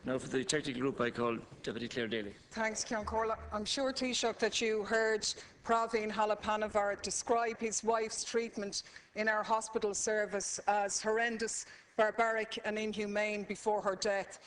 Now for the technical group, I call Deputy Clare Daly. Thanks, Ceann Comhairle. I'm sure, Taoiseach, that you heard Savita Halapaanavar describe his wife's treatment in our hospital service as horrendous, barbaric and inhumane before her death.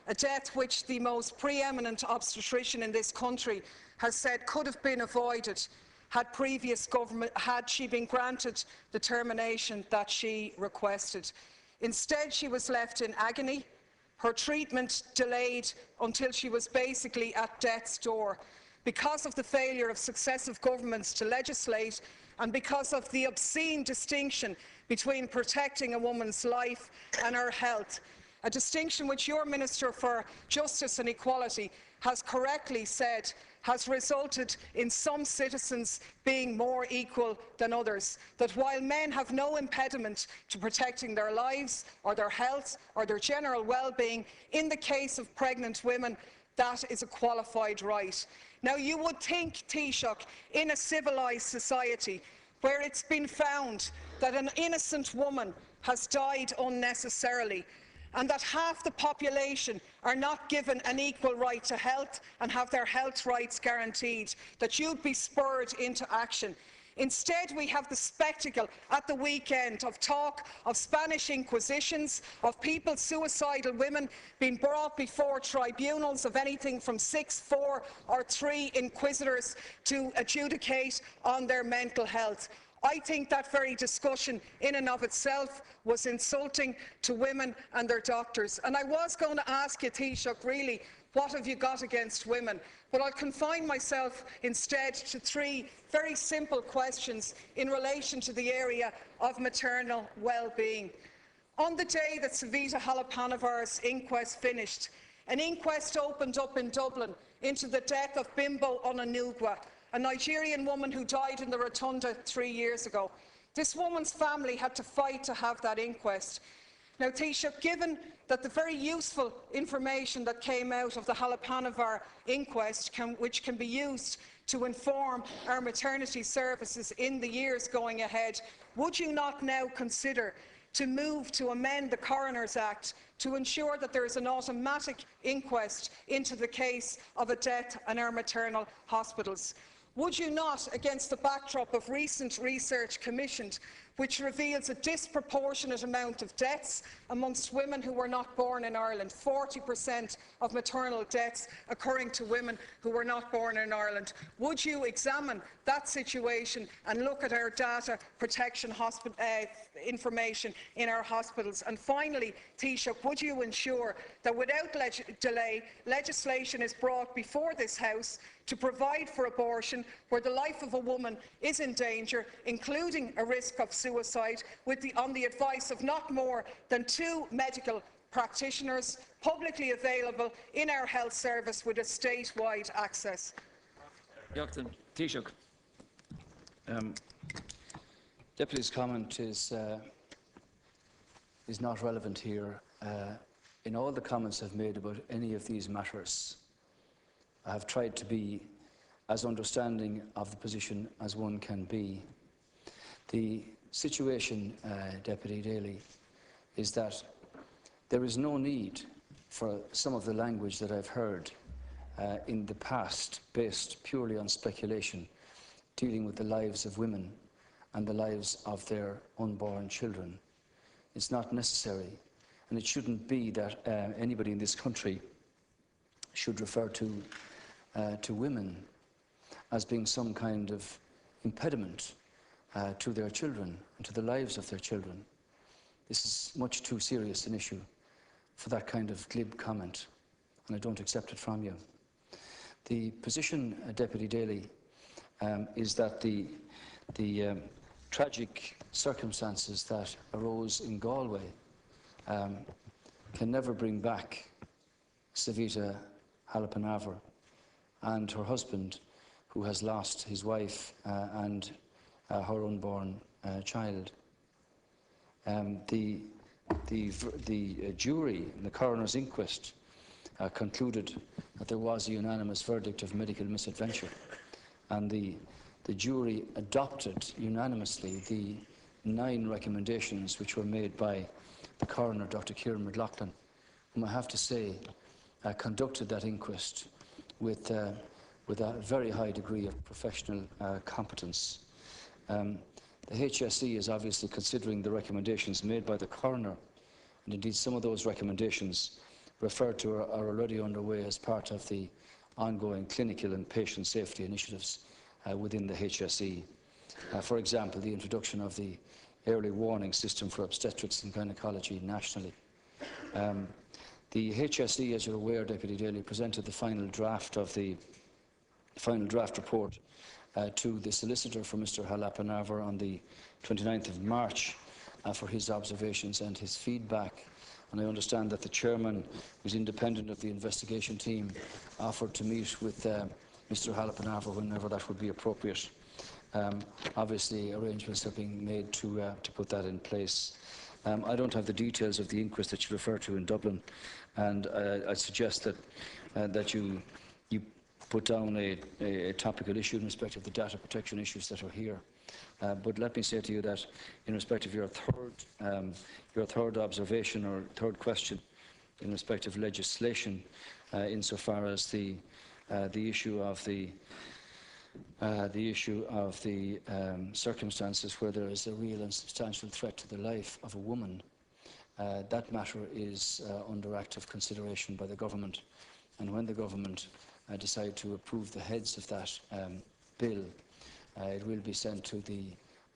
A death which the most preeminent obstetrician in this country has said could have been avoided had previous government, had she been granted the termination that she requested. Instead, she was left in agony, her treatment delayed until she was basically at death's door because of the failure of successive governments to legislate and because of the obscene distinction between protecting a woman's life and her health, a distinction which your Minister for Justice and Equality has correctly said has resulted in some citizens being more equal than others, that while men have no impediment to protecting their lives or their health or their general well-being, in the case of pregnant women, that is a qualified right. Now, you would think, Taoiseach, in a civilised society where it's been found that an innocent woman has died unnecessarily, and that half the population are not given an equal right to health and have their health rights guaranteed, that you'd be spurred into action. Instead, we have the spectacle at the weekend of talk of Spanish inquisitions, of suicidal women being brought before tribunals of anything from 6, 4 or 3 inquisitors to adjudicate on their mental health. I think that very discussion in and of itself was insulting to women and their doctors. And I was going to ask you, Taoiseach, really, what have you got against women? But I'll confine myself instead to 3 very simple questions in relation to the area of maternal well-being. On the day that Savita Halapaanavar's inquest finished, an inquest opened up in Dublin into the death of Bimbo Onanugwa, a Nigerian woman who died in the Rotunda 3 years ago. This woman's family had to fight to have that inquest. Now, Taoiseach, given that the very useful information that came out of the Halapaanavar inquest, which can be used to inform our maternity services in the years going ahead, would you not now consider to move to amend the Coroner's Act to ensure that there is an automatic inquest into the case of a death in our maternal hospitals? Would you not, against the backdrop of recent research commissioned, which reveals a disproportionate amount of deaths amongst women who were not born in Ireland, 40% of maternal deaths occurring to women who were not born in Ireland, would you examine that situation and look at our data protection information in our hospitals? And finally, Taoiseach, would you ensure that without delay, legislation is brought before this House to provide for abortion where the life of a woman is in danger, including a risk of suicide, on the advice of not more than 2 medical practitioners publicly available in our health service with a statewide access? Taoiseach. Deputy's comment is not relevant here. In all the comments I've made about any of these matters, I have tried to be as understanding of the position as one can be. The situation, Deputy Daly, is that there is no need for some of the language that I've heard in the past, based purely on speculation, dealing with the lives of women and the lives of their unborn children. It's not necessary, and it shouldn't be that anybody in this country should refer to women as being some kind of impediment to their children and to the lives of their children. This is much too serious an issue for that kind of glib comment, and I don't accept it from you. The position, Deputy Daly, is that the tragic circumstances that arose in Galway can never bring back Savita Halapaanavar and her husband, who has lost his wife and her unborn child. The jury in the coroner's inquest concluded that there was a unanimous verdict of medical misadventure, and the jury adopted unanimously the 9 recommendations which were made by the coroner, Dr. Kieran McLaughlin, whom I have to say conducted that inquest with a very high degree of professional competence. The HSE is obviously considering the recommendations made by the coroner, and indeed some of those recommendations referred to are already underway as part of the ongoing clinical and patient safety initiatives within the HSE. For example, the introduction of the early warning system for obstetrics and gynecology nationally. The HSE, as you're aware, Deputy Daly, presented the final draft report to the solicitor for Mr. Halapaanavar on the 29th of March for his observations and his feedback. And I understand that the chairman, who's independent of the investigation team, offered to meet with Mr. Halapaanavar whenever that would be appropriate. Obviously, arrangements are being made to put that in place. I don't have the details of the inquest that you refer to in Dublin, and I suggest that you put down a topical issue in respect of the data protection issues that are here. But let me say to you that in respect of your third observation or third question in respect of legislation, insofar as the issue of the circumstances where there is a real and substantial threat to the life of a woman, that matter is under active consideration by the government. And when the government decide to approve the heads of that bill, it will be sent to the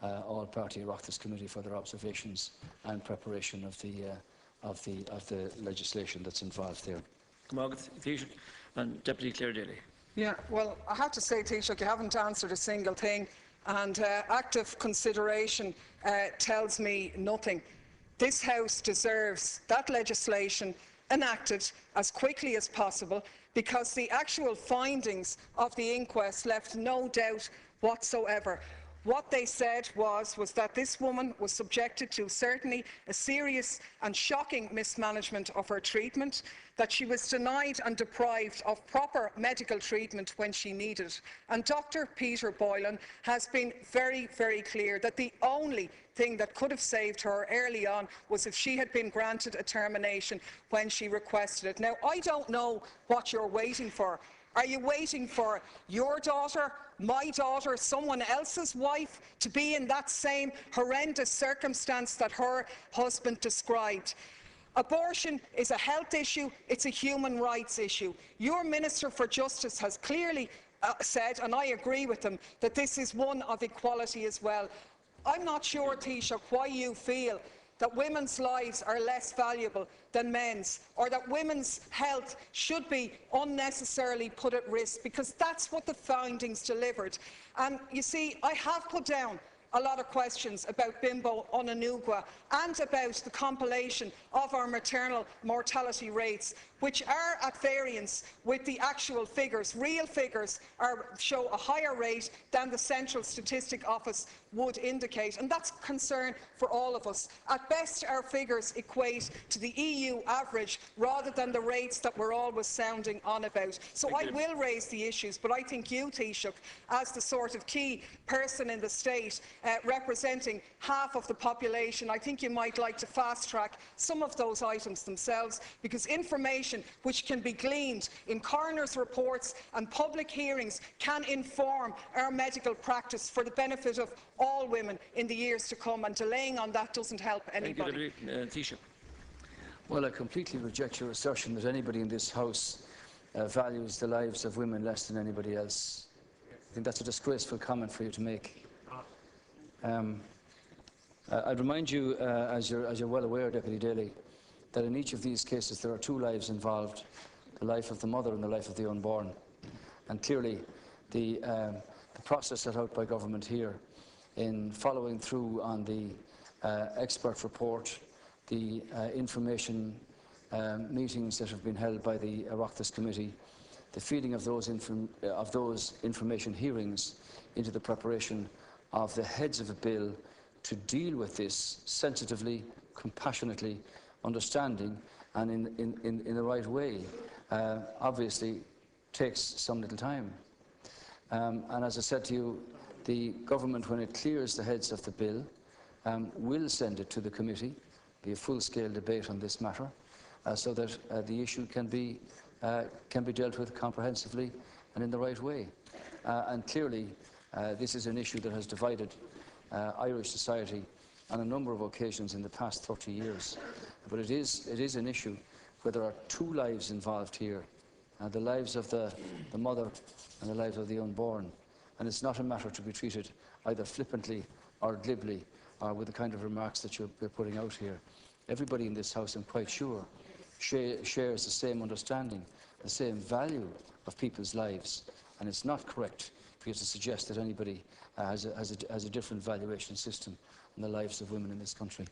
all-party Oireachtas Committee for their observations and preparation of the legislation that's involved there. And Deputy Clare Daly. Yeah, well, I have to say, Taoiseach, you haven't answered a single thing, and active consideration tells me nothing. This House deserves that legislation enacted as quickly as possible, because the actual findings of the inquest left no doubt whatsoever. What they said was that this woman was subjected to certainly a serious and shocking mismanagement of her treatment, that she was denied and deprived of proper medical treatment when she needed it. And Dr. Peter Boylan has been very, very clear that the only thing that could have saved her early on was if she had been granted a termination when she requested it. Now, I don't know what you're waiting for. Are you waiting for your daughter, my daughter, someone else's wife to be in that same horrendous circumstance that her husband described? Abortion is a health issue, it's a human rights issue. Your Minister for Justice has clearly said, and I agree with him, that this is one of equality as well. I'm not sure, Taoiseach, why you feel that women's lives are less valuable than men's, or that women's health should be unnecessarily put at risk, because that's what the findings delivered. And you see, I have put down a lot of questions about Bimbo Onanugwa and about the compilation of our maternal mortality rates, which are at variance with the actual figures. Real figures show a higher rate than the Central Statistic Office would indicate, and that's a concern for all of us. At best, our figures equate to the EU average rather than the rates that we're always sounding on about. So I will raise the issues, but I think you, Taoiseach, as the sort of key person in the state representing half of the population, I think you might like to fast-track some of those items themselves, because information which can be gleaned in coroner's reports and public hearings can inform our medical practice for the benefit of all women in the years to come, and delaying on that doesn't help anybody. Thank you, Well, I completely reject your assertion that anybody in this House values the lives of women less than anybody else. I think that's a disgraceful comment for you to make. I'd remind you, as you're well aware, Deputy Daly, that in each of these cases there are two lives involved, the life of the mother and the life of the unborn. And clearly the process set out by government here in following through on the expert report, the information meetings that have been held by the Oireachtas Committee, the feeding of those information hearings into the preparation of the heads of a bill to deal with this sensitively, compassionately, understanding and in the right way, obviously takes some little time. And as I said to you, the government, when it clears the heads of the bill, will send it to the committee, be a full-scale debate on this matter. so that the issue can be dealt with comprehensively and in the right way. And clearly, this is an issue that has divided Irish society on a number of occasions in the past 30 years. But it is an issue where there are two lives involved here, the lives of the mother and the lives of the unborn. And it's not a matter to be treated either flippantly or glibly or with the kind of remarks that you're putting out here. Everybody in this House, I'm quite sure, shares the same understanding, the same value of people's lives. And it's not correct for you to suggest that anybody has a different valuation system in the lives of women in this country.